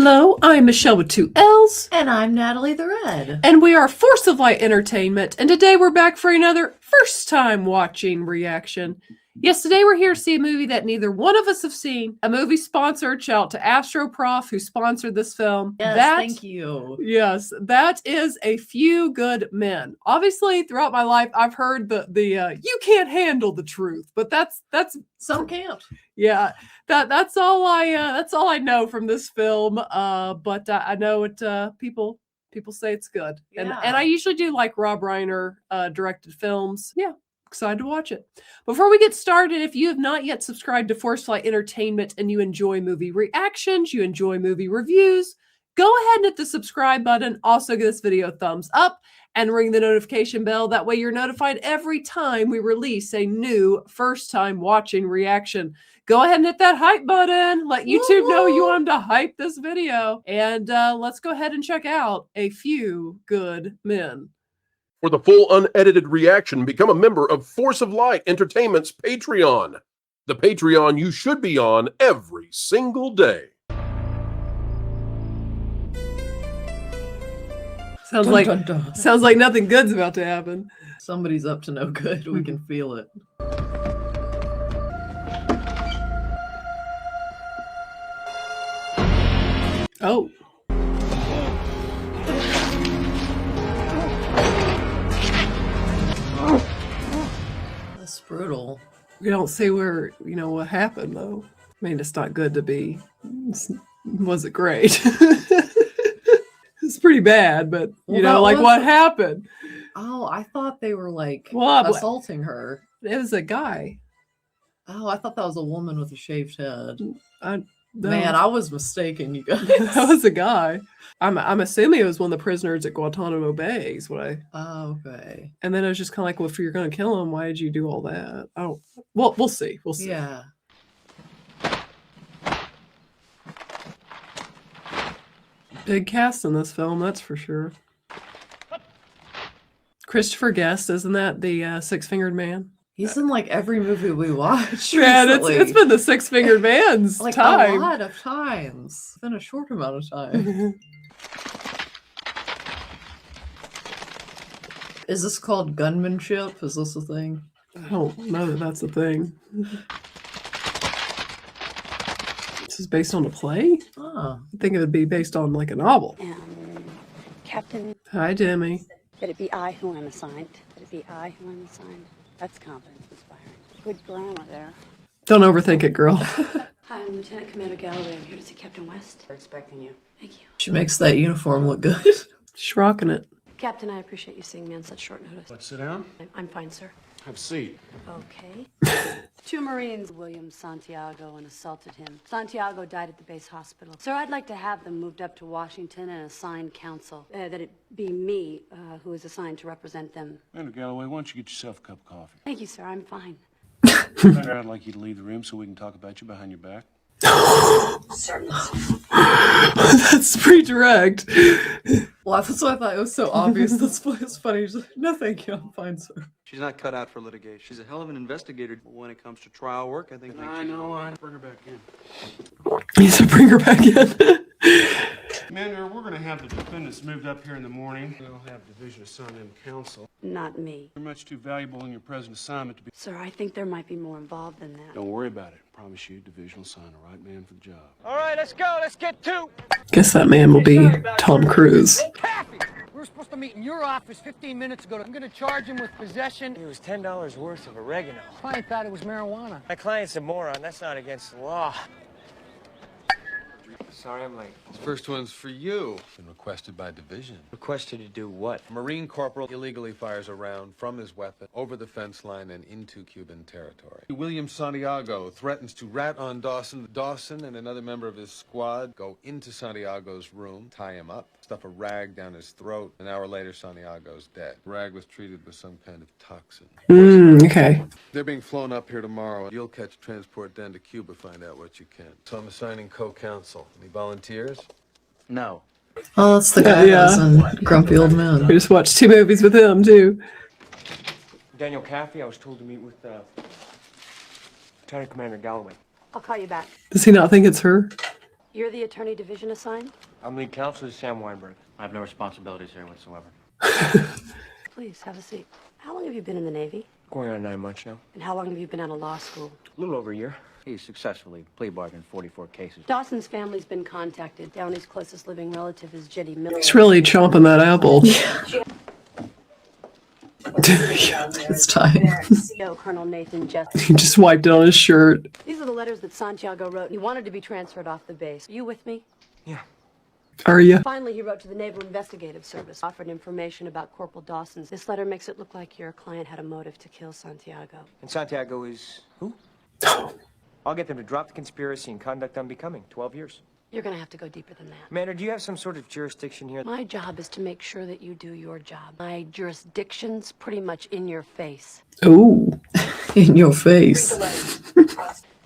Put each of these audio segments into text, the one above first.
Hello, I'm Michelle with 2 L's. And I'm Natalie the Red. And we are Force of Light Entertainment. And today we're back for another first time watching reaction. Yes, today we're here to see a movie that neither one of us have seen. A movie sponsored. Shout out to Astro Prof who sponsored this film. Yes, thank you. Yes, that is A Few Good Men. Obviously, throughout my life, I've heard the you can't handle the truth, but that's some can't. Yeah, that's all I know from this film. But I know it. People say it's good, and I usually do like Rob Reiner directed films. Yeah. Excited to watch it. Before we get started, if you have not yet subscribed to Forceflight Entertainment and you enjoy movie reactions, you enjoy movie reviews, go ahead and hit the subscribe button. Also give this video a thumbs up and ring the notification bell. That way you're notified every time we release a new first time watching reaction. Go ahead and hit that hype button. Let YouTube know you want them to hype this video. And let's go ahead and check out A Few Good Men. For the full unedited reaction, become a member of Force of Light Entertainment's Patreon. The Patreon you should be on every single day. Sounds like nothing good's about to happen. Somebody's up to no good. We can feel it. Oh. That's brutal. We don't see where, what happened, though. I mean, it's not good to be. Was it great? It's pretty bad, but, what happened? Oh, I thought they were, assaulting her. It was a guy. Oh, I thought that was a woman with a shaved head. No. Man, I was mistaken, you guys. That was a guy. I'm assuming it was one of the prisoners at Guantanamo Bay. Is what I. Oh, okay. And then I was just kind of like, well, if you're going to kill him, why did you do all that? Oh, well, we'll see. We'll see. Yeah. Big cast in this film, that's for sure. Christopher Guest, isn't that the Six-Fingered Man? He's in every movie we watch. Man, it's been the Six-Fingered Man's time. A lot of times. It's been a short amount of time. Is this called gunmanship? Is this a thing? I don't know that that's a thing. This is based on a play? Oh. I think it would be based on a novel. Captain. Hi, Demi. That it be I who am assigned. That it be I who am assigned. That's confidence inspiring. Good grammar there. Don't overthink it, girl. Hi, I'm Lieutenant Commander Galloway. I'm here to see Captain West. We're expecting you. Thank you. She makes that uniform look good. She's rocking it. Captain, I appreciate you seeing me on such short notice. Let's sit down. I'm fine, sir. Have a seat. Okay. 2 Marines, William Santiago, and assaulted him. Santiago died at the base hospital. Sir, I'd like to have them moved up to Washington and assigned counsel. That it be me who is assigned to represent them. Commander Galloway, why don't you get yourself a cup of coffee? Thank you, sir. I'm fine. Commander, I'd like you to leave the room so we can talk about you behind your back. Certainly. That's pretty direct. Well, that's why I thought it was so obvious. That's funny. She's like, no, thank you. I'm fine, sir. She's not cut out for litigation. She's a hell of an investigator. When it comes to trial work, I think... I know. Bring her back in. He said bring her back in. Commander, we're going to have the defendants moved up here in the morning. They'll have division assigned them counsel. Not me. You're much too valuable in your present assignment to be... Sir, I think there might be more involved than that. Don't worry about it. I promise you, division will assign the right man for the job. All right, let's go. Let's get to. Guess that man will be Tom Cruise. Kathy, we were supposed to meet in your office 15 minutes ago. I'm going to charge him with possession. It was $10 worth of oregano. Client thought it was marijuana. My client's a moron. That's not against the law. Sorry I'm late. This first one's for you. Been requested by division. Requested to do what? Marine corporal illegally fires a round from his weapon over the fence line and into Cuban territory. William Santiago threatens to rat on Dawson. Dawson and another member of his squad go into Santiago's room, tie him up, stuff a rag down his throat. An hour later, Santiago's dead. The rag was treated with some kind of toxin. Okay. They're being flown up here tomorrow. You'll catch transport down to Cuba, find out what you can. So I'm assigning co-counsel. Any volunteers? No. Oh, that's the guy that was in Grumpy Old Man. We just watched 2 movies with him, too. Daniel Caffey, I was told to meet with Lieutenant Commander Galloway. I'll call you back. Does he not think it's her? You're the attorney division assigned? I'm lead counsel to Sam Weinberg. I have no responsibilities here whatsoever. Please, have a seat. How long have you been in the Navy? Going on 9 months now. And how long have you been out of law school? A little over a year. He successfully plea bargained 44 cases. Dawson's family's been contacted. Downey's closest living relative is Jenny Miller. He's really chomping that apple. Yeah, it's time. CEO Colonel Nathan Jess. He just wiped it on his shirt. These are the letters that Santiago wrote. He wanted to be transferred off the base. Are you with me? Yeah. Are you? Finally, he wrote to the Naval Investigative Service, offered information about Corporal Dawson's. This letter makes it look like your client had a motive to kill Santiago. And Santiago is who? I'll get them to drop the conspiracy and conduct unbecoming. 12 years. You're gonna have to go deeper than that. Commander, do you have some sort of jurisdiction here? My job is to make sure that you do your job. My jurisdiction's pretty much in your face. Ooh. In your face.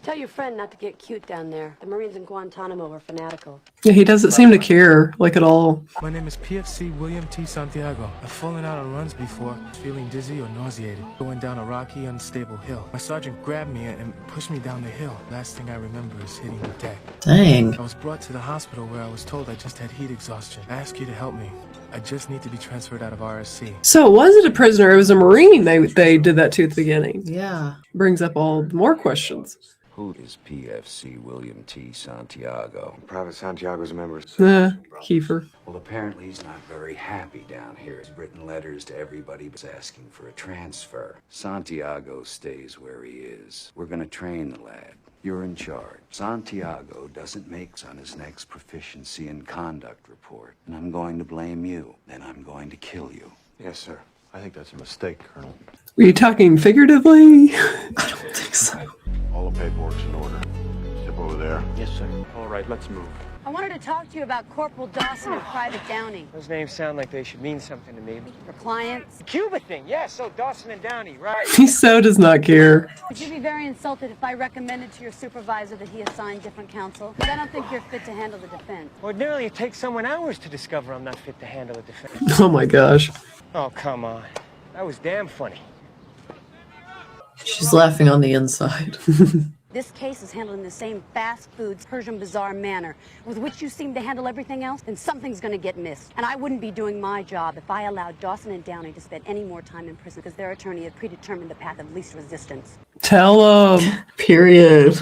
Tell your friend not to get cute down there. The Marines in Guantanamo are fanatical. Yeah, he doesn't seem to care, like, at all. My name is PFC William T. Santiago. I've fallen out on runs before, feeling dizzy or nauseated, going down a rocky, unstable hill. My sergeant grabbed me and pushed me down the hill. Last thing I remember is hitting the deck. Dang. I was brought to the hospital where I was told I just had heat exhaustion. I ask you to help me. I just need to be transferred out of RSC. So it wasn't a prisoner, it was a Marine they did that to at the beginning. Yeah. Brings up all more questions. Who is PFC William T. Santiago? Private Santiago's a member. Kiefer. Well, apparently he's not very happy down here. He's written letters to everybody but asking for a transfer. Santiago stays where he is. We're gonna train the lad. You're in charge. Santiago doesn't make on his next proficiency and conduct report, and I'm going to blame you. Then I'm going to kill you. Yes, sir. I think that's a mistake, Colonel. Were you talking figuratively? I don't think so. All the paperwork's in order. Step over there. Yes, sir. All right, let's move. I wanted to talk to you about Corporal Dawson and Private Downey. Those names sound like they should mean something to me. Your clients. Cuba thing, yeah, so Dawson and Downey, right? He so does not care. Would you be very insulted if I recommended to your supervisor that he assign different counsel? Because I don't think you're fit to handle the defense. Ordinarily, it takes someone hours to discover I'm not fit to handle a defense. Oh my gosh. Oh, come on. That was damn funny. She's laughing on the inside. This case is handled in the same fast foods, Persian bazaar manner with which you seem to handle everything else, then something's going to get missed. And I wouldn't be doing my job if I allowed Dawson and Downey to spend any more time in prison because their attorney had predetermined the path of least resistance. Tell him. Period.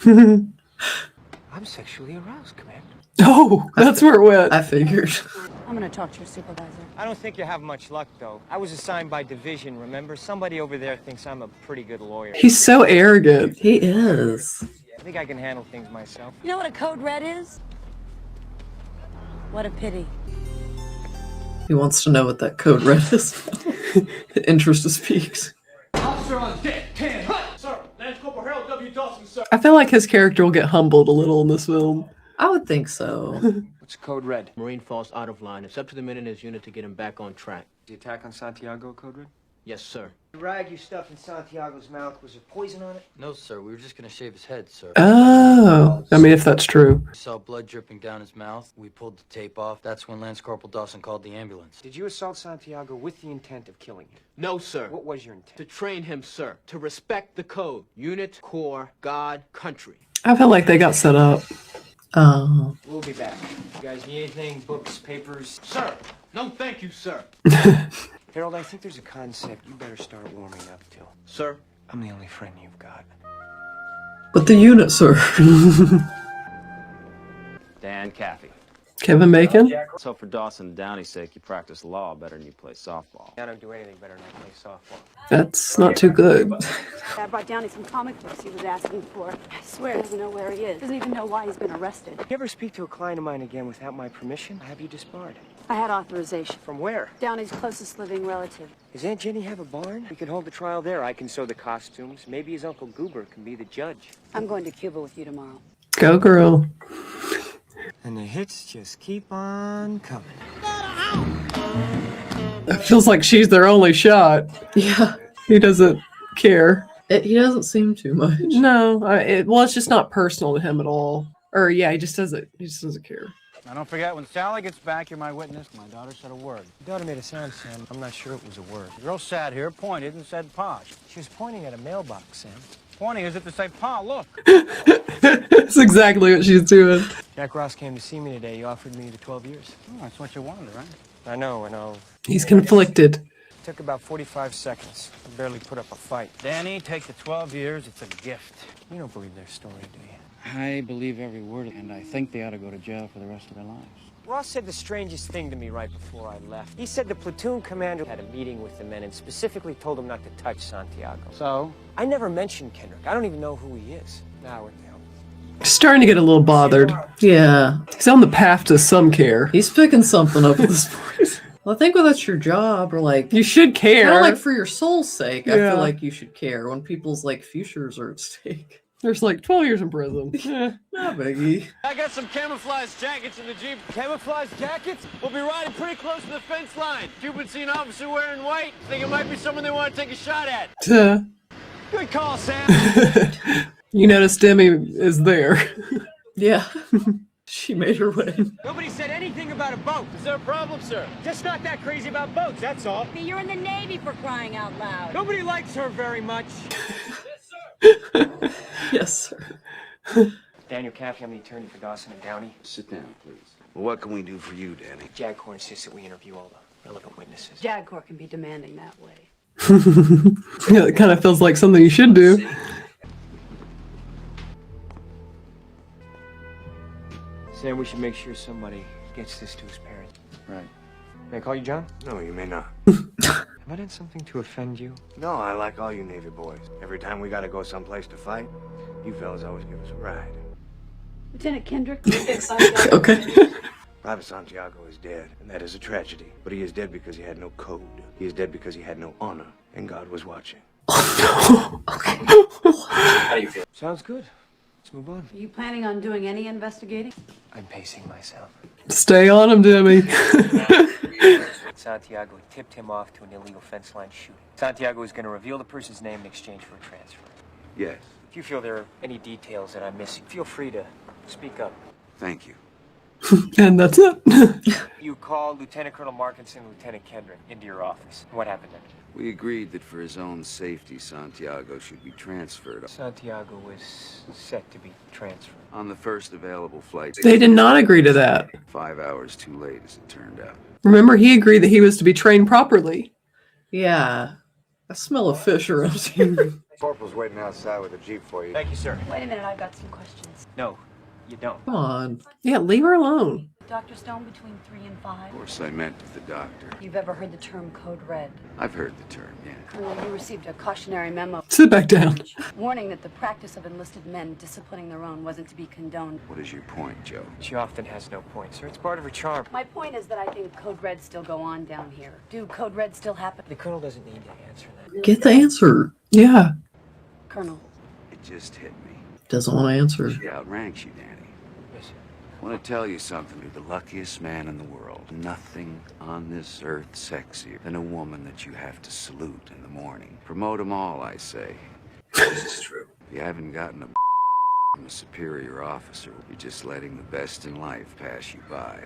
I'm sexually aroused, Commander. Oh, that's where it went. I figured. I'm going to talk to your supervisor. I don't think you have much luck, though. I was assigned by division, remember? Somebody over there thinks I'm a pretty good lawyer. He's so arrogant. He is. I think I can handle things myself. You know what a code red is? What a pity. He wants to know what that code red is. The interest is piqued. Officer on deck, 10. Sir, Lance Corporal Harold W. Dawson, sir. I feel like his character will get humbled a little in this film. I would think so. What's code red? Marine falls out of line. It's up to the men in his unit to get him back on track. The attack on Santiago, code red? Yes, sir. The rag you stuffed in Santiago's mouth, was there poison on it? No, sir. We were just gonna shave his head, sir. Oh, I mean, if that's true. We saw blood dripping down his mouth. We pulled the tape off. That's when Lance Corporal Dawson called the ambulance. Did you assault Santiago with the intent of killing him? No, sir. What was your intent? To train him, sir. To respect the code. Unit, corps, God, country. I feel like they got set up. Oh. We'll be back. You guys need anything? Books, papers? Sir! No, thank you, sir. Harold, I think there's a concept you better start warming up to. Sir? I'm the only friend you've got. But the unit, sir. Dan Caffey. Kevin Bacon? So for Dawson and Downey's sake, you practice law better than you play softball. I don't do anything better than I play softball. That's not too good. I brought Downey some comic books he was asking for. I swear he doesn't know where he is. Doesn't even know why he's been arrested. If you ever speak to a client of mine again without my permission, I'll have you disbarred. I had authorization. From where? Downey's closest living relative. Does Aunt Jenny have a barn? We can hold the trial there. I can sew the costumes. Maybe his Uncle Goober can be the judge. I'm going to Cuba with you tomorrow. Go, girl. And the hits just keep on coming. It feels like she's their only shot. Yeah. He doesn't care. He doesn't seem too much. No, well, it's just not personal to him at all. Or yeah, he just doesn't care. Now, don't forget, when Sally gets back, you're my witness. My daughter said a word. Your daughter made a sound, Sam. I'm not sure it was a word. The girl sat here, pointed, and said, "Posh." She was pointing at a mailbox, Sam. Pointing as if to say, "Pa, look." That's exactly what she's doing. Jack Ross came to see me today. He offered me the 12 years. Oh, that's what you wanted, right? I know. He's conflicted. Took about 45 seconds. I barely put up a fight. Danny, take the 12 years. It's a gift. You don't believe their story, do you? I believe every word, and I think they ought to go to jail for the rest of their lives. Ross said the strangest thing to me right before I left. He said the platoon commander had a meeting with the men and specifically told them not to touch Santiago. So? I never mentioned Kendrick. I don't even know who he is. Now what the hell? Starting to get a little bothered. Yeah. He's on the path to some care. He's picking something up at this point. Well, I think that's your job, or like You should care. kind of like for your soul's sake. I Yeah. feel like you should care when people's like futures are at stake. There's like 12 years in prison. Not biggie. I got some camouflage jackets in the Jeep. Camouflage jackets? We'll be riding pretty close to the fence line. Cubans see an officer wearing white. Think it might be someone they want to take a shot at. Good call, Sam. You notice Demi is there. Yeah. She made her way. Nobody said anything about a boat. Is there a problem, sir? Just not that crazy about boats, that's all. You're in the Navy, for crying out loud. Nobody likes her very much. Yes, sir. Daniel Caffey, I'm the attorney for Dawson and Downey. Sit down, please. Well, what can we do for you, Danny? JAGCOR insists that we interview all the relevant witnesses. JAGCOR can be demanding that way. Yeah, it kind of feels like something you should do. Sam, we should make sure somebody gets this to his parents. Right. May I call you John? No, you may not. Have I done something to offend you? No, I like all you Navy boys. Every time we gotta go someplace to fight, you fellas always give us a ride. Lieutenant Kendrick, Okay. Private Santiago is dead, and that is a tragedy. But he is dead because he had no code. He is dead because he had no honor, and God was watching. Okay. How do you feel? Sounds good. Let's move on. Are you planning on doing any investigating? I'm pacing myself. Stay on him, Demi. Santiago tipped him off to an illegal fence line shooting. Santiago is going to reveal the person's name in exchange for a transfer. Yes. If you feel there are any details that I'm missing, feel free to speak up. Thank you. And that's it. You called Lieutenant Colonel Markinson and Lieutenant Kendrick into your office. What happened next? We agreed that for his own safety, Santiago should be transferred Santiago was set to be transferred. on the first available flight. They did not agree to that. 5 hours too late, as it turned out. Remember, he agreed that he was to be trained properly. Yeah. I smell a fish around here. Corporal's waiting outside with a Jeep for you. Thank you, sir. Wait a minute, I've got some questions. No, you don't. Come on. Yeah, leave her alone. Dr. Stone, between 3 and 5. Of course, I meant with the doctor. You've ever heard the term Code Red? I've heard the term, yeah. Colonel, you received a cautionary memo Sit back down. warning that the practice of enlisted men disciplining their own wasn't to be condoned. What is your point, Joe? She often has no point, sir. It's part of her charm. My point is that I think Code Reds still go on down here. Do Code Reds still happen? The Colonel doesn't need to answer that. Get the answer. Yeah. Colonel. It just hit me. Doesn't want to answer. She outranks you, Danny. Yes, sir. I want to tell you something. You're the luckiest man in the world. Nothing on this earth sexier than a woman that you have to salute in the morning. Promote them all, I say. This is true. If you haven't gotten a from a superior officer, you're just letting the best in life pass you by.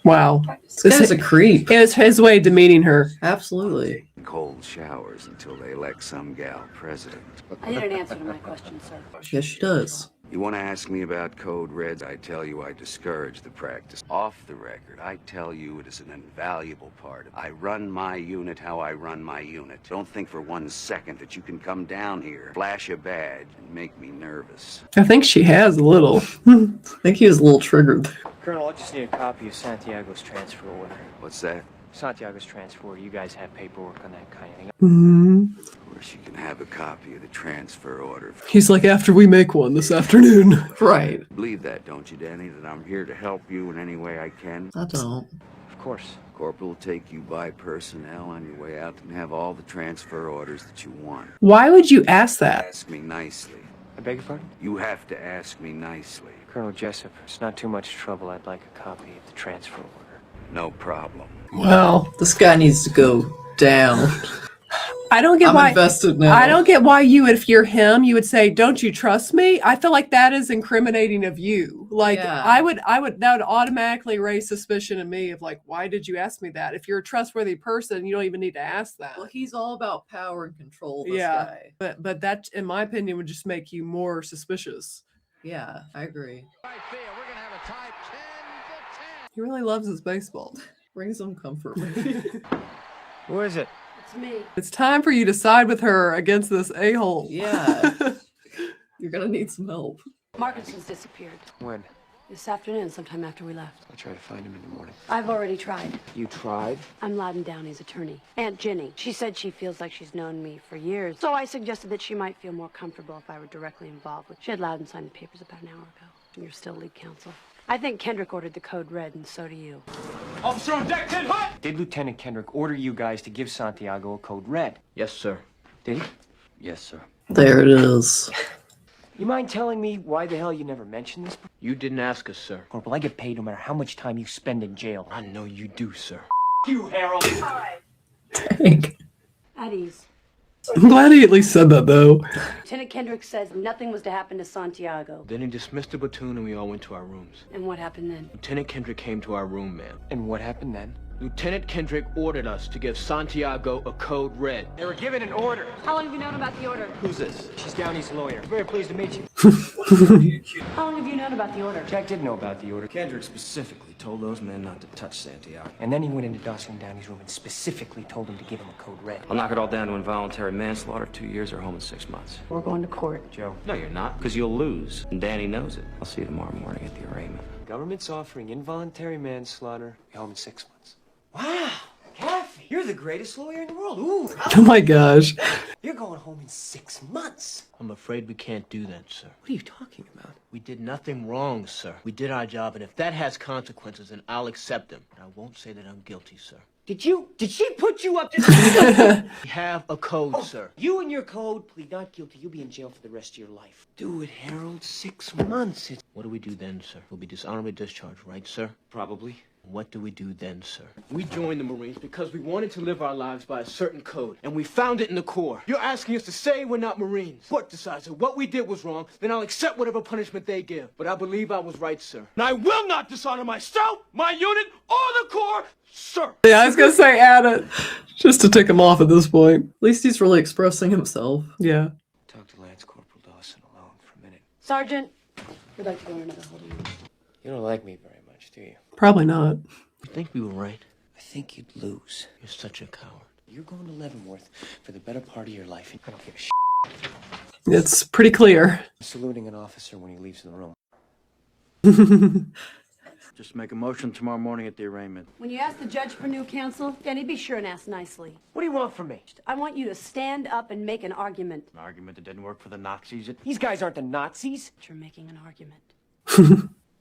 Wow. This guy's a creep. It's his way of demeaning her. Absolutely. Cold showers until they elect some gal president. I need an answer to my question, sir. Yes, she does. You want to ask me about Code Reds? I tell you I discourage the practice. Off the record, I tell you it is an invaluable part. I run my unit how I run my unit. Don't think for 1 second that you can come down here, flash a badge, and make me nervous. I think she has a little. I think he was a little triggered. Colonel, I just need a copy of Santiago's transfer order. What's that? Santiago's transfer order. You guys have paperwork on that kind of thing. Of course, you can have a copy of the transfer order. He's like, after we make one this afternoon. Right. Believe that, don't you, Danny? That I'm here to help you in any way I can? I don't. Of course. Corporal will take you by personnel on your way out and have all the transfer orders that you want. Why would you ask that? Ask me nicely. I beg your pardon? You have to ask me nicely. Colonel Jessup, it's not too much trouble. I'd like a copy of the transfer order. No problem. Well, this guy needs to go down. I don't get I'm why invested now. I don't get why you would, if you're him, you would say, "Don't you trust me?" I feel like that is incriminating of you. Like Yeah. I would that would automatically raise suspicion in me of like, why did you ask me that? If you're a trustworthy person, you don't even need to ask that. Well, he's all about power and control, this Yeah, guy. but that, in my opinion, would just make you more suspicious. Yeah, I agree. He really loves his baseball. Bring some comfort. Who is it? It's me. It's time for you to side with her against this a-hole. Yeah. You're gonna need some help. Markinson's disappeared. When? This afternoon, sometime after we left. I'll try to find him in the morning. I've already tried. You tried? I'm Loudon Downey's attorney. Aunt Ginny. She said she feels like she's known me for years. So I suggested that she might feel more comfortable if I were directly involved with. She had Loudon sign the papers about an hour ago. And you're still lead counsel. I think Kendrick ordered the code red, and so do you. Officer on deck, 10 hot! Did Lieutenant Kendrick order you guys to give Santiago a code red? Yes, sir. Did he? Yes, sir. There it is. You mind telling me why the hell you never mentioned this? You didn't ask us, sir. Corporal, I get paid no matter how much time you spend in jail. I know you do, sir. You, Harold! Dang. At ease. I'm glad he at least said that, though. Lieutenant Kendrick says nothing was to happen to Santiago. Then he dismissed the platoon and we all went to our rooms. And what happened then? Lieutenant Kendrick came to our room, ma'am. And what happened then? Lieutenant Kendrick ordered us to give Santiago a code red. They were given an order. How long have you known about the order? Who's this? She's Downey's lawyer. Very pleased to meet you. How long have you known about the order? Jack did know about the order. Kendrick specifically told those men not to touch Santiago. And then he went into Dawson Downey's room and specifically told him to give him a code red. I'll knock it all down to involuntary manslaughter, 2 years or home in 6 months. We're going to court. Joe. No, you're not, because you'll lose. And Danny knows it. I'll see you tomorrow morning at the arraignment. Government's offering involuntary manslaughter. Be home in 6 months. Wow, Kathy, you're the greatest lawyer in the world. Ooh, Oh my gosh. you're going home in 6 months. I'm afraid we can't do that, sir. What are you talking about? We did nothing wrong, sir. We did our job, and if that has consequences, then I'll accept them. But I won't say that I'm guilty, sir. Did she put you up to... We have a code, sir. You and your code, plead not guilty. You'll be in jail for the rest of your life. Do it, Harold. 6 months. What do we do then, sir? We'll be dishonorably discharged, right, sir? Probably. What do we do then, sir? We joined the Marines because we wanted to live our lives by a certain code, and we found it in the Corps. You're asking us to say we're not Marines. Court decides that what we did was wrong, then I'll accept whatever punishment they give. But I believe I was right, sir. And I will not dishonor myself, my unit, or the Corps, sir. Yeah, I was gonna say add it, just to tick him off at this point. At least he's really expressing himself. Yeah. Talk to Lance Corporal Dawson alone for a minute. Sergeant, we'd like to go in another holding room. You don't like me very much, do you? Probably not. You think we were right? I think you'd lose. You're such a coward. You're going to Leavenworth for the better part of your life, and I don't give a It's pretty clear. saluting an officer when he leaves the room. Just make a motion tomorrow morning at the arraignment. When you ask the judge for new counsel, Danny, be sure and ask nicely. What do you want from me? I want you to stand up and make an argument. An argument that didn't work for the Nazis. These guys aren't the Nazis. You're making an argument.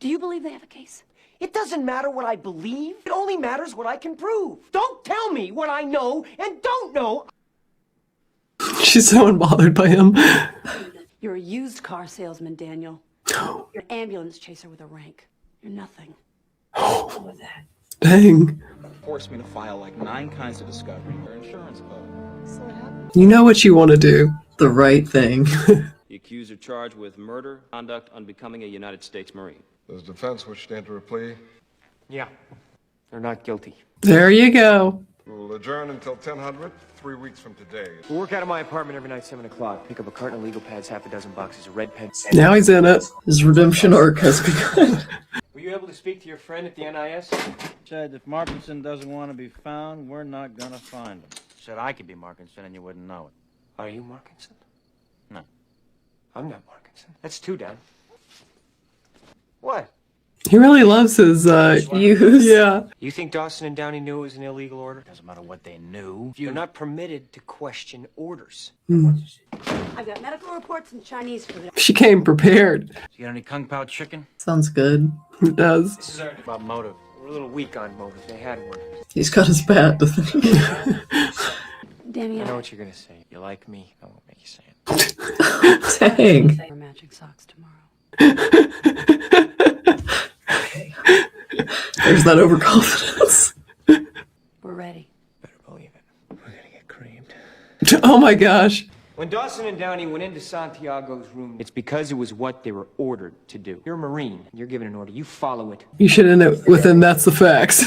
Do you believe they have a case? It doesn't matter what I believe. It only matters what I can prove. Don't tell me what I know and don't know. She's so unbothered by him. You're a used car salesman, Daniel. You're an ambulance chaser with a rank. You're nothing. Dang. Forced me to file like 9 kinds of discovery for insurance code. So what happened? You know what you want to do. The right thing. The accused are charged with murder, conduct unbecoming a United States Marine. Does defense wish to enter a plea? Yeah, they're not guilty. There you go. We'll adjourn until 1000, 3 weeks from today. We'll work out of my apartment every night, 7 o'clock. Pick up a carton of legal pads, half a dozen boxes of red pens. Now he's in it. His redemption arc has begun. Were you able to speak to your friend at the NIS? Said if Markinson doesn't want to be found, we're not gonna find him. Said I could be Markinson and you wouldn't know it. Are you Markinson? No. I'm not Markinson. That's 2 down. What? He really loves his youth. Yeah. You think Dawson and Downey knew it was an illegal order? Doesn't matter what they knew. You're not permitted to question orders. I've got medical reports in Chinese for them. She came prepared. You got any Kung Pao chicken? Sounds good. It does. This is about motive. We're a little weak on motive. They had one. He's got his bat to think. Danny, I know what you're gonna say. You like me? I won't make you say it. Dang. We're matching socks tomorrow. There's that overconfidence. We're ready. Better believe it. We're gonna get creamed. Oh Oh my gosh. When Dawson and Downey went into Santiago's room, it's because it was what they were ordered to do. You're a Marine. You're given an order. You follow it. You should end it with him. That's the facts.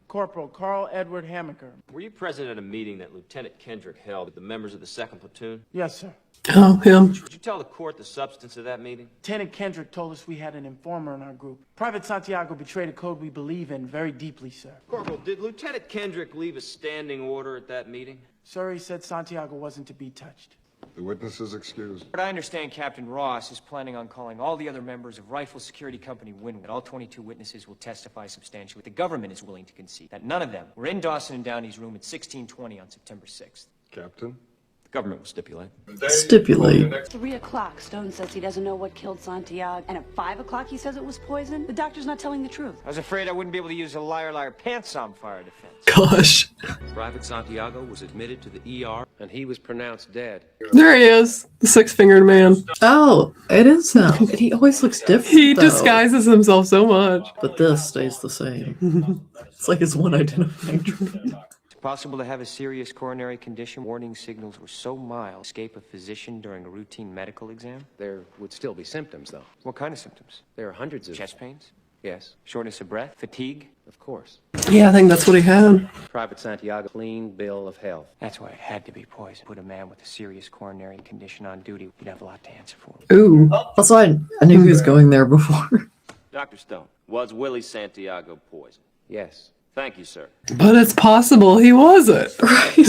Corporal Carl Edward Hammaker. Were you present at a meeting that Lieutenant Kendrick held with the members of the 2nd Platoon? Yes, sir. Oh, him. Did you tell the court the substance of that meeting? Lieutenant Kendrick told us we had an informer in our group. Private Santiago betrayed a code we believe in very deeply, sir. Corporal, did Lieutenant Kendrick leave a standing order at that meeting? Sir, he said Santiago wasn't to be touched. The witness is excused. But I understand Captain Ross is planning on calling all the other members of Rifle Security Company Winwood. All 22 witnesses will testify substantially. The government is willing to concede that none of them were in Dawson and Downey's room at 1620 on September 6th. Captain? The government will stipulate. Stipulate. 3 o'clock, Stone says he doesn't know what killed Santiago. And at 5 o'clock, he says it was poison. The doctor's not telling the truth. I was afraid I wouldn't be able to use a liar, liar, pants on fire defense. Gosh. Private Santiago was admitted to the ER, and he was pronounced dead. There he is. The 6-fingered man. Oh, it is him. He always looks different. He though. disguises himself so much. But this stays the same. It's like his one identifying trait. It's possible to have a serious coronary condition. Warning signals were so mild. Escape a physician during a routine medical exam. There would still be symptoms, though. What kind of symptoms? There are hundreds of... Chest pains? Yes. Shortness of breath? Fatigue? Of course. Yeah, I think that's what he had. Private Santiago, clean bill of health. That's why it had to be poison. Put a man with a serious coronary condition on duty. You'd have a lot to answer for. Ooh. Also, I knew he was going there before. Dr. Stone, was Willie Santiago poisoned? Yes. Thank you, sir. But it's possible he wasn't. Right.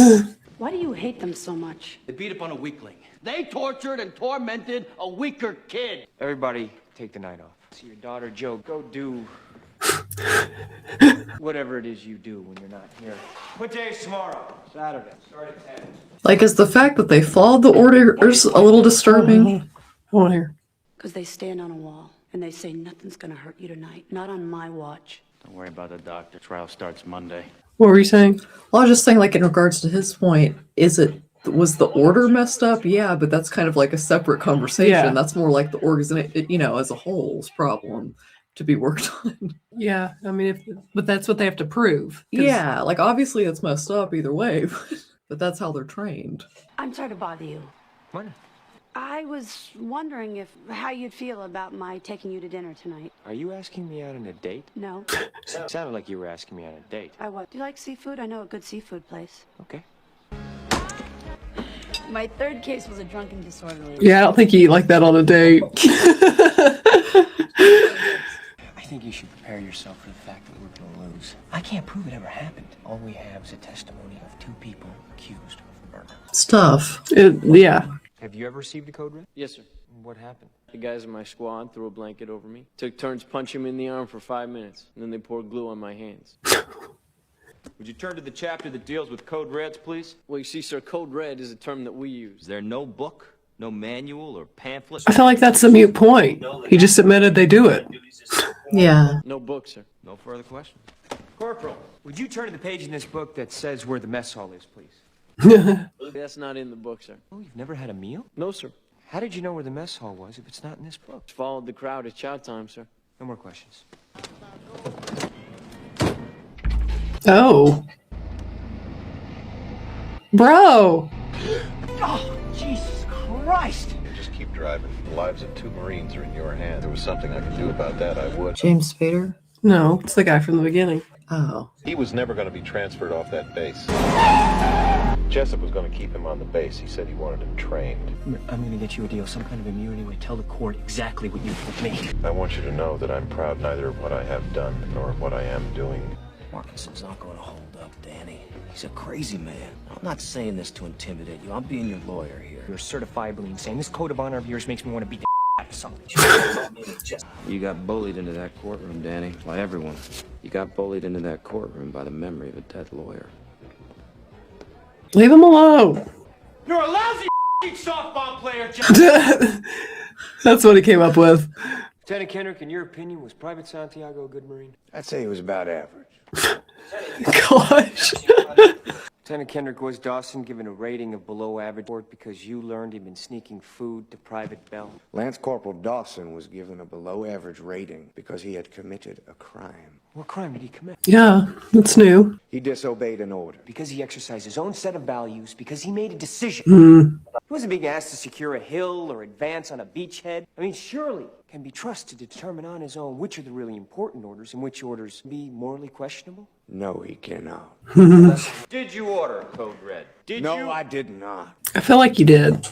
Why do you hate them so much? They beat up on a weakling. They tortured and tormented a weaker kid. Everybody, take the night off. See your daughter, Joe. Go do whatever it is you do when you're not here. What day is tomorrow? Saturday. Start at 10. Like, is the fact that they followed the orders a little disturbing? I want to hear. Because they stand on a wall and they say nothing's gonna hurt you tonight. Not on my watch. Don't worry about the doctor. Trial starts Monday. What were you saying? Well, I was just saying, like, in regards to his point, was the order messed up? Yeah, but that's kind of like a separate conversation. Yeah. That's more like the organization, as a whole's problem to be worked on. Yeah, I mean, but that's what they have to prove. Yeah, like, obviously it's messed up either way, but that's how they're trained. I'm sorry to bother you. What? I was wondering how you'd feel about my taking you to dinner tonight. Are you asking me out on a date? No. It sounded like you were asking me on a date. I what? Do you like seafood? I know a good seafood place. Okay. My third case was a drunken disorderly. Yeah, I don't think you eat like that on a date. I think you should prepare yourself for the fact that we're going to lose. I can't prove it ever happened. All we have is a testimony of 2 people accused of murder. It's tough. Yeah. Have you ever received a code red? Yes, sir. What happened? The guys in my squad threw a blanket over me. Took turns punching me in the arm for 5 minutes, and then they poured glue on my hands. Would you turn to the chapter that deals with code reds, please? Well, you see, sir, code red is a term that we use. Is there no book, no manual, or pamphlet? I feel like that's a mute point. He just admitted they do it. Yeah. No book, sir. No further questions. Corporal, would you turn to the page in this book that says where the mess hall is, please? That's not in the book, sir. Oh, you've never had a meal? No, sir. How did you know where the mess hall was if it's not in this book? Just followed the crowd at chow time, sir. No more questions. Oh. Bro. Oh, Jesus Christ! Just keep driving. The lives of 2 Marines are in your hands. If there was something I could do about that, I would. James Spader? No, it's the guy from the beginning. Oh. He was never going to be transferred off that base. Jessup was going to keep him on the base. He said he wanted him trained. I'm going to get you a deal, some kind of immunity where you tell the court exactly what you told me. I want you to know that I'm proud neither of what I have done nor of what I am doing. Markinson's not going to hold up, Danny. He's a crazy man. I'm not saying this to intimidate you. I'm being your lawyer here. You're certifiably insane. This code of honor of yours makes me want to beat the out of something. You got bullied into that courtroom, Danny, by everyone. You got bullied into that courtroom by the memory of a dead lawyer. Leave him alone. You're a lousy softball player, John. That's what he came up with. Lieutenant Kendrick, in your opinion, was Private Santiago a good Marine? I'd say he was about average. Gosh. Lieutenant Kendrick, was Dawson given a rating of below average because you learned he'd been sneaking food to Private Bell? Lance Corporal Dawson was given a below-average rating because he had committed a crime. What crime did he commit? Yeah, that's new. He disobeyed an order. Because he exercised his own set of values, because he made a decision. Hmm. He wasn't being asked to secure a hill or advance on a beachhead. I mean, surely can be trusted to determine on his own which are the really important orders and which orders be morally questionable. No, he cannot. Did you order Code Red? No, I did not. I feel like you did.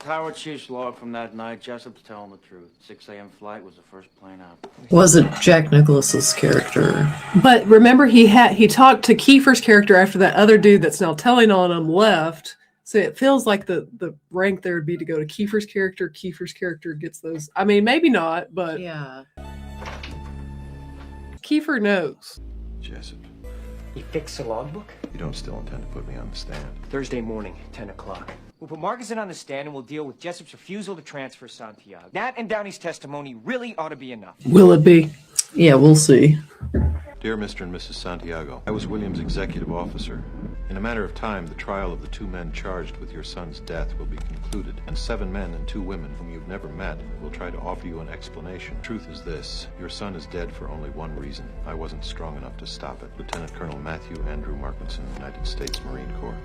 Tower Chief's log from that night, Jessup's telling the truth. 6 a.m. flight was the first plane out. Wasn't Jack Nicklaus's character. But remember, he talked to Kiefer's character after that other dude that's now telling on him left. So it feels like the rank there would be to go to Kiefer's character. Kiefer's character gets those. I mean, maybe not, but yeah. Kiefer knows. Jessup, You fixed the logbook? you don't still intend to put me on the stand? Thursday morning, 10 o'clock. We'll put Markinson on the stand and we'll deal with Jessup's refusal to transfer Santiago. That and Downey's testimony really ought to be enough. Will it be? Yeah, we'll see. Dear Mr. and Mrs. Santiago, I was William's executive officer. In a matter of time, the trial of the 2 men charged with your son's death will be concluded, and 7 men and 2 women whom you've never met will try to offer you an explanation. Truth is this: your son is dead for only one reason. I wasn't strong enough to stop it. Lieutenant Colonel Matthew Andrew Markinson, United States Marine Corps.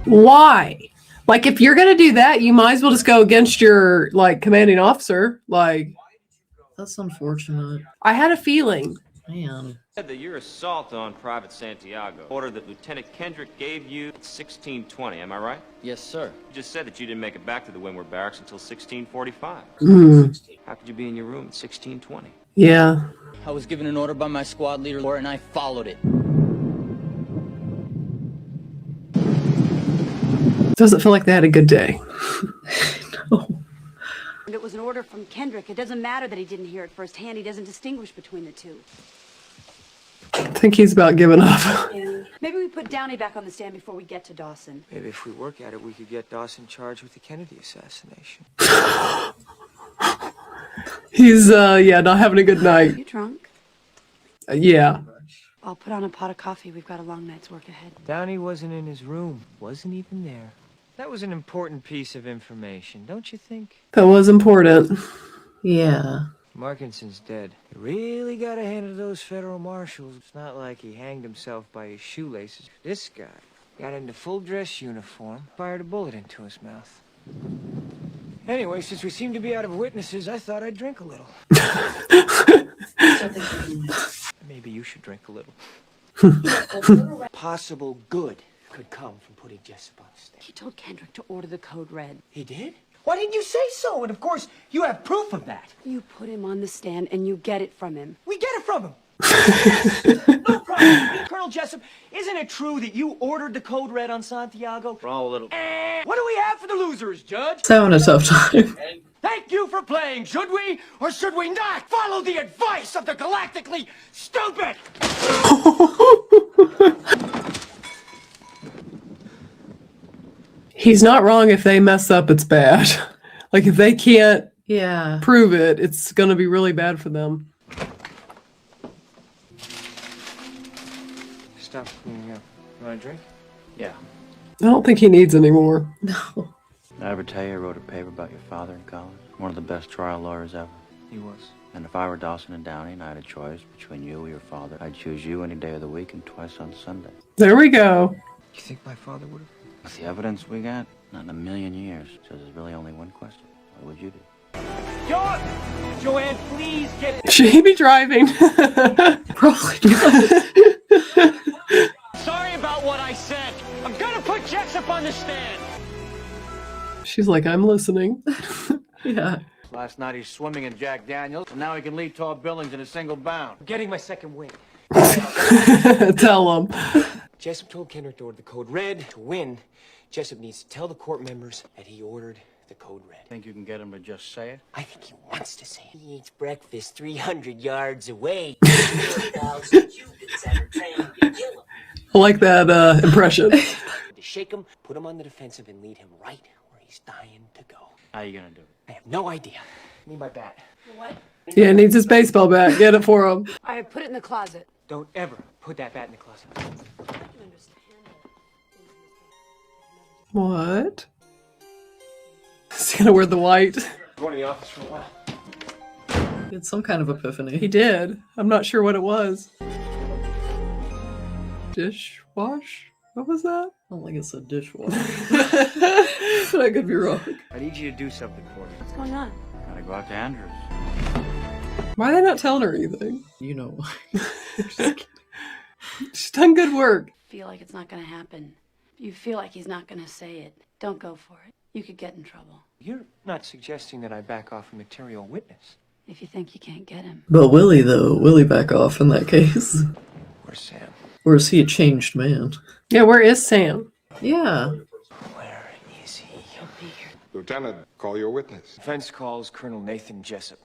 Why? Like, if you're gonna do that, you might as well just go against your commanding officer. That's unfortunate. I had a feeling. Man. Said that your assault on Private Santiago, order that Lieutenant Kendrick gave you at 16:20, am I right? Yes, sir. You just said that you didn't make it back to the Windward Barracks until 16:45. How could you be in your room at 16:20? Yeah. I was given an order by my squad leader, and I followed it. Doesn't feel like they had a good day. And it was an order from Kendrick. It doesn't matter that he didn't hear it firsthand. He doesn't distinguish between the two. I think he's about giving up. Maybe we put Downey back on the stand before we get to Dawson. Maybe if we work at it, we could get Dawson charged with the Kennedy assassination. He's, not having a good night. You drunk? Yeah. I'll put on a pot of coffee. We've got a long night's work ahead. Downey wasn't in his room. Wasn't even there. That was an important piece of information, don't you think? That was important. Yeah. Markinson's dead. You really got a hand of those federal marshals. It's not like he hanged himself by his shoelaces. This guy got into full dress uniform, fired a bullet into his mouth. Anyway, since we seem to be out of witnesses, I thought I'd drink a little. Maybe you should drink a little. Possible good could come from putting Jessup on the stand. He told Kendrick to order the code red. He did? Why didn't you say so? And of course, you have proof of that. You put him on the stand and you get it from him. We get it from him. No problem. Colonel Jessup, isn't it true that you ordered the code red on Santiago? We're all a little... What do we have for the losers, Judge? He's having a tough time. Thank you for playing. Should we or should we not follow the advice of the galactically stupid? He's not wrong. If they mess up, it's bad. Like, if they can't prove it, it's going to be really bad for them. Stop cleaning up. You want a drink? Yeah. I don't think he needs any more. No. Did I ever tell you I wrote a paper about your father in college? One of the best trial lawyers ever. He was. And if I were Dawson and Downey and I had a choice between you or your father, I'd choose you any day of the week and twice on Sunday. There we go. You think my father would have? With the evidence we got, not in a million years. So there's really only one question. What would you do? Joanne, please get it. Should he be driving? Probably not. Sorry about what I said. I'm gonna put Jessup on the stand. She's like, I'm listening. Yeah. Last night he's swimming in Jack Daniels, and now he can lead tall buildings in a single bound. I'm getting my second wing. Tell him. Jessup told Kendrick to order the code red. To win, Jessup needs to tell the court members that he ordered the code red. Think you can get him to just say it? I think he wants to say it. He eats breakfast 300 yards away. I like that impression. To shake him, put him on the defensive, and lead him right where he's dying to go. How are you gonna do it? I have no idea. I need my bat. What? Yeah, needs his baseball bat. Get it for him. I put it in the closet. Don't ever put that bat in the closet. I can understand it. What? Is he gonna wear the white? Going to the office for a while. He had some kind of epiphany. He did. I'm not sure what it was. Dishwash? What was that? I don't think it's a dishwasher. But I could be wrong. I need you to do something for me. What's going on? Gotta go out to Andrews. Why are they not telling her anything? You know why. She's done good work. Feel like it's not gonna happen. You feel like he's not gonna say it. Don't go for it. You could get in trouble. You're not suggesting that I back off a material witness. If you think you can't get him. But Willie, though, Willie back off in that case. Where's Sam? Or is he a changed man? Yeah, where is Sam? Yeah. Where is he? He'll be here. Lieutenant, call your witness. Defense calls Colonel Nathan Jessup.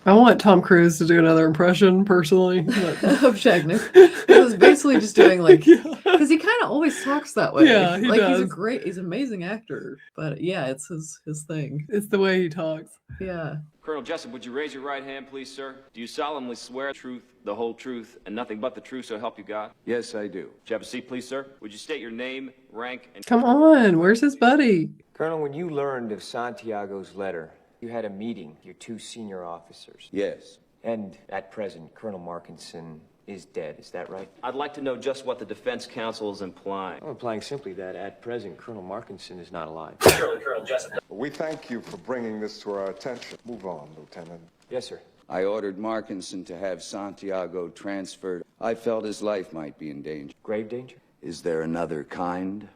I want Tom Cruise to do another impression, personally. But... of Shagnick. He was basically just doing like, because he kind of always talks that way. Yeah, he like does. he's an amazing actor. But yeah, it's his thing. It's the way he talks. Yeah. Colonel Jessup, would you raise your right hand, please, sir? Do you solemnly swear the truth, the whole truth, and nothing but the truth, so help you God? Yes, I do. Would you have a seat, please, sir? Would you state your name, rank, and... Come on, where's his buddy? Colonel, when you learned of Santiago's letter, you had a meeting with your two senior officers. Yes. And at present, Colonel Markinson is dead, is that right? I'd like to know just what the defense counsel is implying. I'm implying simply that at present, Colonel Markinson is not alive. Surely, Colonel Jessup. We thank you for bringing this to our attention. Move on, Lieutenant. Yes, sir. I ordered Markinson to have Santiago transferred. I felt his life might be in danger. Grave danger? Is there another kind?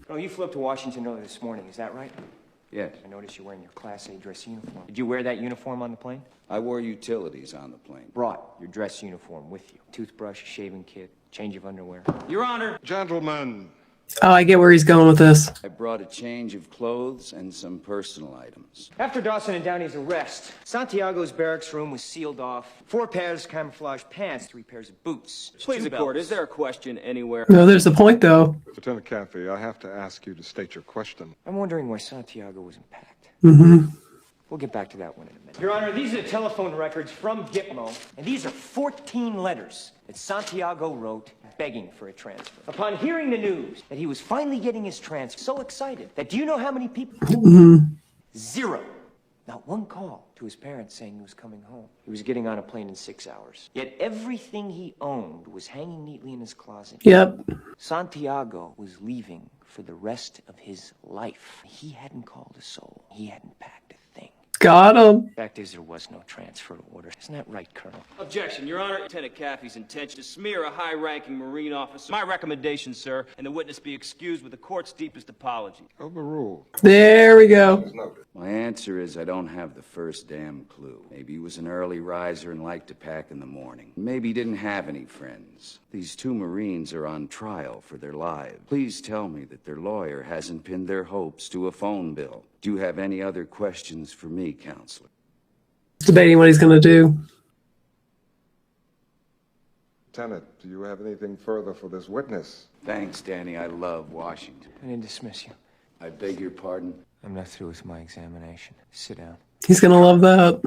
Oh, you flew up to Washington early this morning, is that right? Yes. I noticed you're wearing your Class A dress uniform. Did you wear that uniform on the plane? I wore utilities on the plane. Brought your dress uniform with you. Toothbrush, shaving kit, change of underwear. Your Honor. Gentlemen. Oh, I get where he's going with this. I brought a change of clothes and some personal items. After Dawson and Downey's arrest, Santiago's barracks room was sealed off. 4 pairs of camouflage pants, 3 pairs of boots. Please, the Two court, belts. is there a question anywhere? No, there's the point, though. Lieutenant Cathy, I have to ask you to state your question. I'm wondering why Santiago wasn't packed. Mm-hmm. We'll get back to that one in a minute. Your Honor, these are the telephone records from Gitmo, and these are 14 letters that Santiago wrote begging for a transfer. Upon hearing the news that he was finally getting his transfer, so excited that do you know how many people? 0. Not one call to his parents saying he was coming home. He was getting on a plane in 6 hours. Yet everything he owned was hanging neatly in his closet. Yep. Santiago was leaving for the rest of his life. He hadn't called a soul. He hadn't packed a thing. Got him. Fact is, there was no transfer order. Isn't that right, Colonel? Objection, Your Honor. Lieutenant Caffey's intention to smear a high-ranking Marine officer. My recommendation, sir, and the witness be excused with the court's deepest apology. Overruled. There we go. My answer is I don't have the first damn clue. Maybe he was an early riser and liked to pack in the morning. Maybe he didn't have any friends. These 2 Marines are on trial for their lives. Please tell me that their lawyer hasn't pinned their hopes to a phone bill. Do you have any other questions for me, Counselor? Debating what he's going to do. Lieutenant, do you have anything further for this witness? Thanks, Danny. I love Washington. I didn't dismiss you. I beg your pardon? I'm not through with my examination. Sit down. He's going to love that.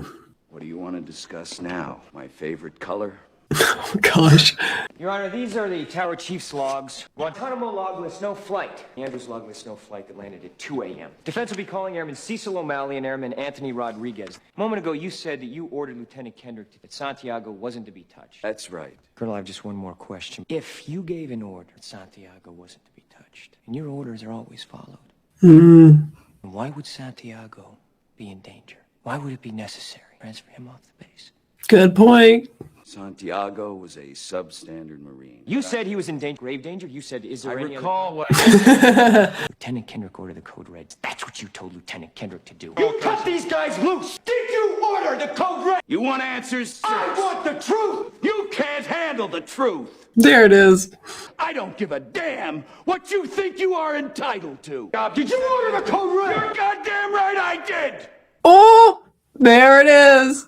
What do you want to discuss now? My favorite color? Oh, gosh. Your Honor, these are the Tower Chief's logs. Guantanamo log lists no flight. Andrews log lists no flight that landed at 2 a.m. Defense will be calling Airman Cecil O'Malley and Airman Anthony Rodriguez. A moment ago, you said that you ordered Lieutenant Kendrick that Santiago wasn't to be touched. That's right. Colonel, I have just one more question. If you gave an order that Santiago wasn't to be touched, and your orders are always followed, why would Santiago be in danger? Why would it be necessary to transfer him off the base? Good point. Santiago was a substandard Marine. You said he was in grave danger. You said, is there any recall what... Lieutenant Kendrick ordered the code reds. That's what you told Lieutenant Kendrick to do. You cut these guys loose! Did you order the code red? You want answers? I want the truth! You can't handle the truth. There it is. I don't give a damn what you think you are entitled to. Did you order the code red? You're goddamn right I did. Oh, there it is.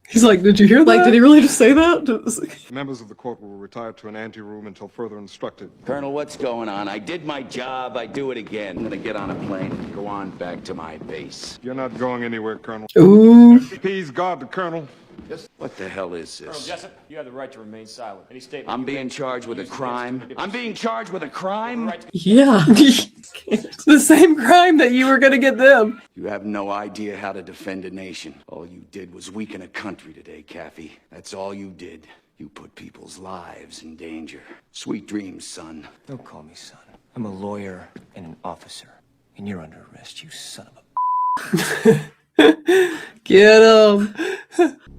He's like, did you hear that? Like, did he really just say that? Members of the court will retire to an anteroom until further instructed. Colonel, what's going on? I did my job. I do it again. I'm gonna get on a plane and go on back to my base. You're not going anywhere, Colonel. Ooh. Please guard the Colonel. Yes. What the hell is Colonel this? Jessup, you have the right to remain silent. Any statement I'm you being make charged with a used against crime. you- I'm being charged with a crime? Yeah. The same crime that you were going to get them. You have no idea how to defend a nation. All you did was weaken a country today, Caffey. That's all you did. You put people's lives in danger. Sweet dreams, son. Don't call me son. I'm a lawyer and an officer. And you're under arrest, you son of a... Get him.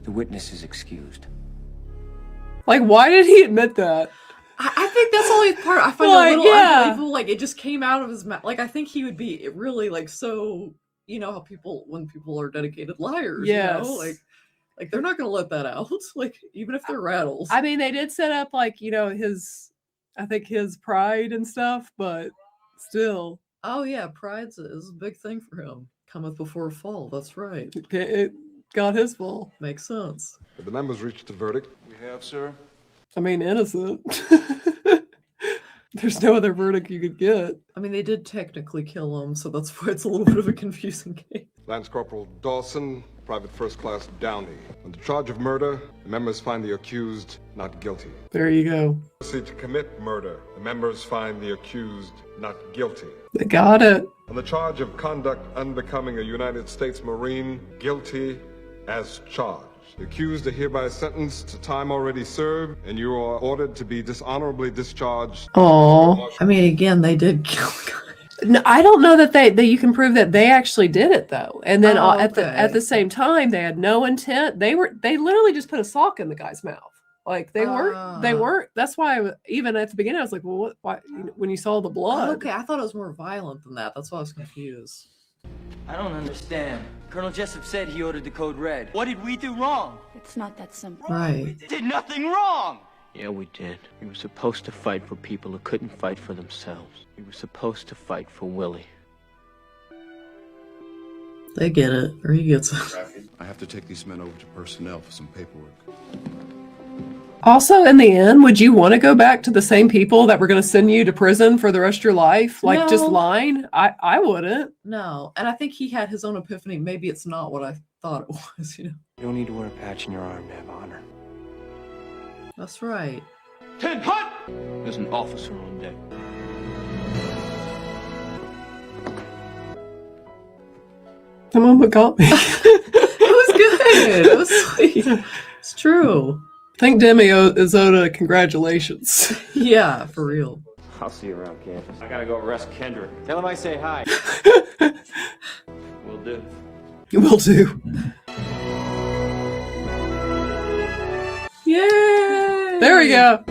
The witness is excused. Like, why did he admit that? I think that's only part I find Like, a little yeah. unbelievable. Like, it just came out of his mouth. Like, I think he would be really, like, so, you know, how when people are dedicated liars, Yes. you know? Like, they're not going to let that out. Like, even if they're rattles. I mean, they did set up, like, you know, his pride and stuff, but still. Oh, yeah, pride's is a big thing for him. Cometh before a fall, that's right. It got his fall. Makes sense. Have the members reached a verdict? We have, sir. I mean, innocent. There's no other verdict you could get. I mean, they did technically kill him, so that's why it's a little bit of a confusing case. Lance Corporal Dawson, Private First Class Downey. On the charge of murder, the members find the accused not guilty. There you go. To commit murder, the members find the accused not guilty. They got it. On the charge of conduct unbecoming a United States Marine, guilty as charged. The accused are hereby sentenced to time already served, and you are ordered to be dishonorably discharged. Oh, I mean, again, they did kill a guy. No, I don't know that you can prove that they actually did it though. And then at the same time, they had no intent. They literally just put a sock in the guy's mouth. Like they weren't. That's why even at the beginning I was like, well, why? When you saw the blood. Okay, I thought it was more violent than that. That's why I was confused. I don't understand. Colonel Jessup said he ordered the code red. What did we do wrong? It's not that simple. Right. We did nothing wrong! Yeah, we did. We were supposed to fight for people who couldn't fight for themselves. We were supposed to fight for Willie. They get it, or he gets it. I have to take these men over to personnel for some paperwork. Also, in the end, would you want to go back to the same people that were going to send you to prison for the rest of your life? Like, just No. lying? I wouldn't. No, and I think he had his own epiphany. Maybe it's not what I thought it was, you know? You don't need to wear a patch in your arm to have honor. That's right. 10 hut! There's an officer on deck. The moment got me. It was good. It was sweet. It's true. I think Demi is owed a congratulations. Yeah, for real. I'll see you around campus. I gotta go arrest Kendrick. Tell him I say hi. Will do. Will do. Yay! There we go.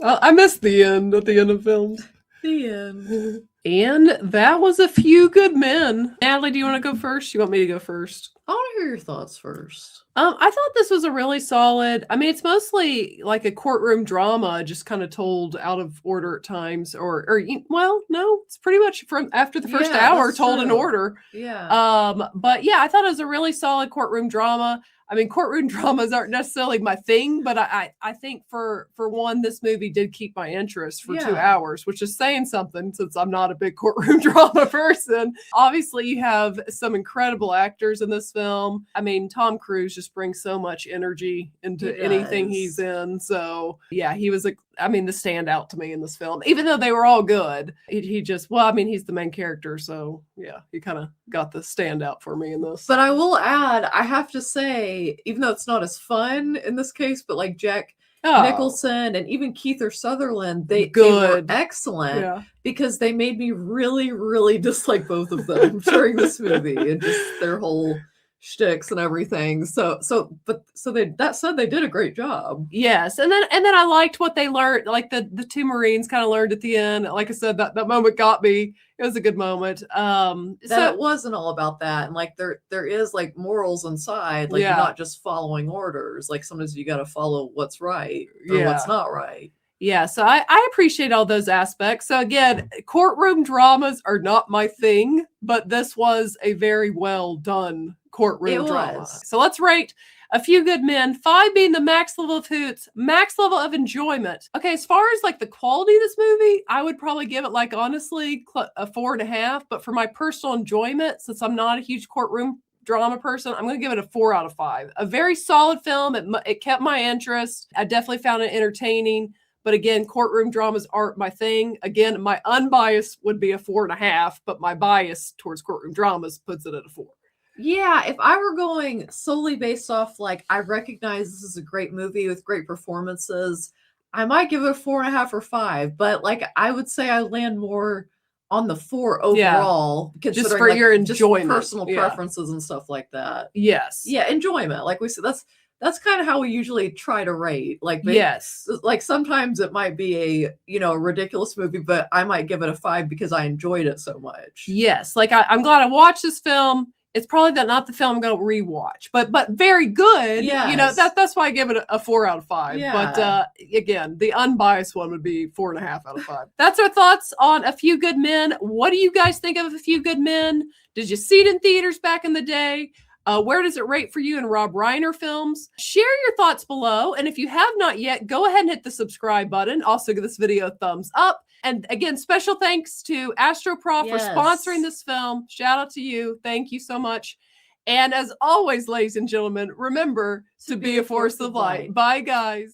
I missed the end at the end of films. The end. And that was A Few Good Men. Natalie, do you want to go first? You want me to go first? I want to hear your thoughts first. I thought this was a really solid. I mean, it's mostly like a courtroom drama, just kind of told out of order at times, or well, no, it's pretty much from after the first hour told in order. Yeah. But yeah, I thought it was a really solid courtroom drama. I mean, courtroom dramas aren't necessarily my thing, but I think for one, this movie did keep my interest for 2 hours, which is saying something since I'm not a big courtroom drama person. Obviously, you have some incredible actors in this film. I mean, Tom Cruise just brings so much energy into anything he's in. So yeah, he was the standout to me in this film, even though they were all good. He just, well, I mean, he's the main character. So yeah, he kind of got the standout for me in this. But I will add, I have to say, even though it's not as fun in this case, but like Jack Nicholson and even Kiefer Sutherland, they were excellent because they made me really, really dislike both of them during this movie and just their whole shticks and everything. That said, they did a great job. Yes, and then I liked what they learned. Like the two Marines kind of learned at the end. Like I said, that moment got me. It was a good moment. That it wasn't all about that, and like there is like morals inside. Like you're not just following orders. Like sometimes you got to follow what's right or what's not right. Yeah, so I appreciate all those aspects. So again, courtroom dramas are not my thing, but this was a very well done courtroom drama. So let's rate A Few Good Men, 5 being the max level of hoots, max level of enjoyment. Okay, as far as like the quality of this movie, I would probably give it like honestly a 4.5. But for my personal enjoyment, since I'm not a huge courtroom drama person, I'm going to give it a 4 out of 5. A very solid film. It kept my interest. I definitely found it entertaining. But again, courtroom dramas aren't my thing. Again, my unbiased would be a 4.5, but my bias towards courtroom dramas puts it at a 4. Yeah, if I were going solely based off, like, I recognize this is a great movie with great performances, I might give it a 4.5 or 5. But like, I would say I land more on the 4 overall, considering just for like, your just enjoyment, personal preferences and stuff like that. Yes. Yeah, enjoyment. Like we said, that's kind of how we usually try to rate. Like, yes, like sometimes it might be a a ridiculous movie, but I might give it a 5 because I enjoyed it so much. Yes, like I'm glad I watched this film. It's probably not the film I'm going to rewatch, but very good. Yes. That's why I give it a 4 out of 5. Yeah. But again, the unbiased one would be 4.5 out of 5. That's our thoughts on A Few Good Men. What do you guys think of A Few Good Men? Did you see it in theaters back in the day? Where does it rate for you in Rob Reiner films? Share your thoughts below. And if you have not yet, go ahead and hit the subscribe button. Also give this video a thumbs up. And again, special thanks to AstroProf for sponsoring this film. Shout out to you. Thank you so much. And as always, ladies and gentlemen, remember to be a force of light. Bye, guys.